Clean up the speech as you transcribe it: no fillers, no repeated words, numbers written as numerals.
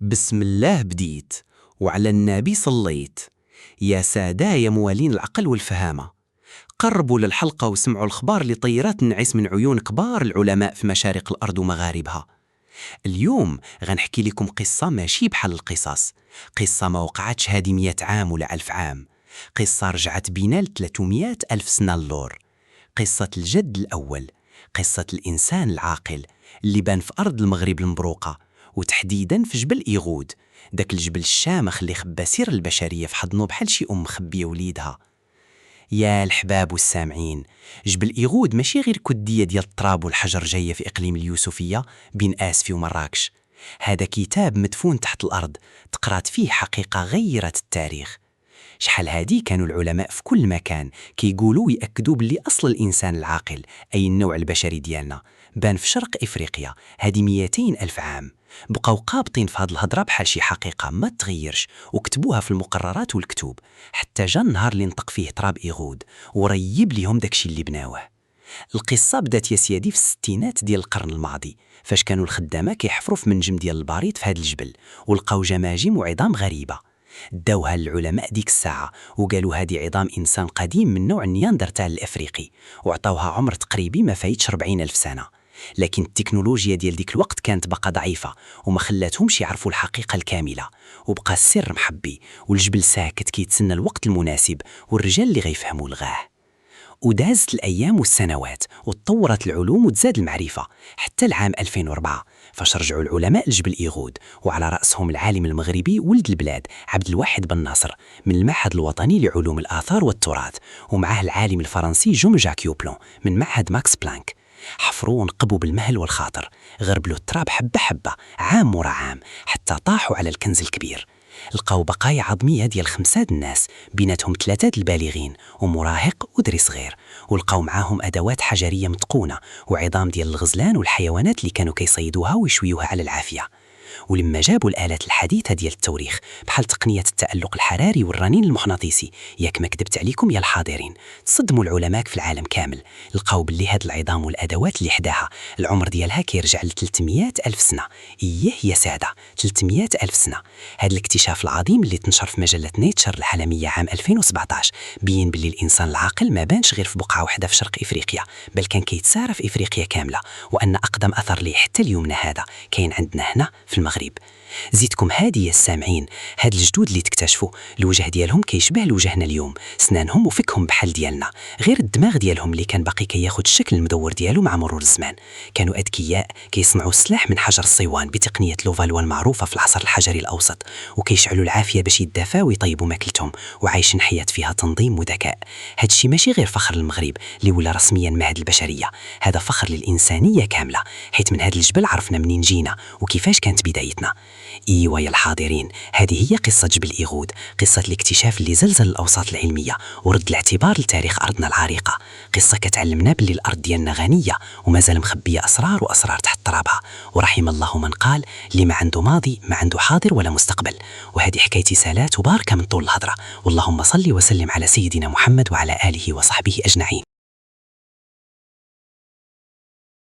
بسم الله بديت وعلى النبي صليت. يا سادة يا موالين العقل والفهامة، قربوا للحلقة وسمعوا الخبار اللي طيرات تنعس من عيون كبار العلماء في مشارق الأرض ومغاربها. اليوم غنحكي لكم قصة ماشي بحال القصص، قصة ما وقعتش هادي 100 عام ولا 1000 عام، قصة رجعت بينا ل 300 ألف سنة اللور. قصة الجد الأول، قصة الإنسان العاقل اللي بان في أرض المغرب المبروقة، وتحديدا في جبل إيغود، داك الجبل الشامخ اللي خبى سير البشرية في حضنه بحال شي مخبية وليدها. يا الحباب والسامعين، جبل إيغود ماشي غير كدية ديال التراب والحجر جاية في إقليم اليوسفية بين آسفي ومراكش. هذا كتاب مدفون تحت الأرض تقرات فيه حقيقة غيرت التاريخ. شحال هادي كانوا العلماء في كل مكان كيقولوا ويأكدوا باللي أصل الإنسان العاقل أي النوع البشري ديالنا بان في شرق إفريقيا هادي 200 ألف عام. بقاو قابطين في هاد الهضرة بحال شي حقيقة ما تغيرش، وكتبوها في المقررات والكتب، حتى جا النهار اللي نطق فيه تراب إيغود وريب ليهم داكشي اللي بناوه. القصة بدات يا سيادي في الستينات ديال القرن الماضي، فاش كانوا الخدامة كيحفروا في منجم ديال الباريط في هاد الجبل، ولقاو جماجم وعظام غريبة. داوها العلماء ديك الساعة وقالوا هذه عظام إنسان قديم من نوع النياندرتال الأفريقي، وعطاوها عمر تقريبي ما فايتش 40 ألف سنة. لكن التكنولوجيا ديال ديك الوقت كانت بقى ضعيفة وما خلاتهمش يعرفوا الحقيقة الكاملة، وبقى السر محبي والجبل ساكت كيتسنى الوقت المناسب والرجال اللي غيفهموا لغاه. ودازت الأيام والسنوات وتطورت العلوم وتزاد المعرفة حتى العام 2004 فاش رجعوا العلماء لجبل إيغود، وعلى رأسهم العالم المغربي ولد البلاد عبد الواحد بن ناصر من المعهد الوطني لعلوم الآثار والتراث، ومعه العالم الفرنسي جون جاك يوبلون من معهد ماكس بلانك. حفروا ونقبوا بالمهل والخاطر، غربلوا التراب حبة حبة عام ورا عام حتى طاحوا على الكنز الكبير. لقاو بقايا عظمية ديال 5 الناس، بيناتهم 3 البالغين ومراهق ودري صغير، ولقاو معاهم أدوات حجرية متقونة وعظام ديال الغزلان والحيوانات اللي كانوا كيصيدوها ويشويوها على العافية. ولما جابوا الآلات الحديثة ديال التوريخ بحال تقنية التألق الحراري والرنين المغناطيسي، ياك ما كدبت عليكم يا الحاضرين، تصدموا العلماء في العالم كامل. لقاو باللي هاد العظام والأدوات اللي حداها العمر ديالها كيرجع ل 300 ألف سنة. إيه يا سادة، 300 ألف سنة. هاد الاكتشاف العظيم اللي تنشر في مجلة نيتشر العالمية عام 2017 بين باللي الإنسان العاقل ما بانش غير في بقعة واحدة في شرق إفريقيا، بل كان كيتسارى في إفريقيا كاملة، وأن أقدم أثر ليه حتى اليومنا هذا كاين عندنا هنا في المغرب. زيدكم هادي يا السامعين، هاد الجدود اللي تكتشفوا الوجه ديالهم كيشبه لوجهنا اليوم، سنانهم وفكهم بحال ديالنا، غير الدماغ ديالهم اللي كان باقي كياخد الشكل المدور ديالو مع مرور الزمان. كانوا أذكياء كيصنعوا السلاح من حجر الصيوان بتقنية لوفالوا المعروفة في العصر الحجري الأوسط، وكيشعلوا العافية باش يدافعوا ويطيبوا ماكلتهم، وعايشين حياة فيها تنظيم وذكاء. هادشي ماشي غير فخر للمغرب اللي ولا رسميا مهد البشرية، هذا فخر للإنسانية كاملة، حيت من هاد الجبل عرفنا منين جينا وكيفاش كانت بدايتنا. ايوا يا الحاضرين، هذه هي قصة جبل إيغود، قصة الاكتشاف اللي زلزل الأوساط العلمية ورد الاعتبار لتاريخ أرضنا العريقة، قصة كتعلمنا باللي الأرض ديالنا غنية ومازال مخبية أسرار وأسرار تحت ترابها، ورحم الله من قال اللي ما عنده ماضي ما عنده حاضر ولا مستقبل. وهذه حكايتي سالات وباركة من طول الهضرة، واللهم صل وسلم على سيدنا محمد وعلى آله وصحبه أجمعين.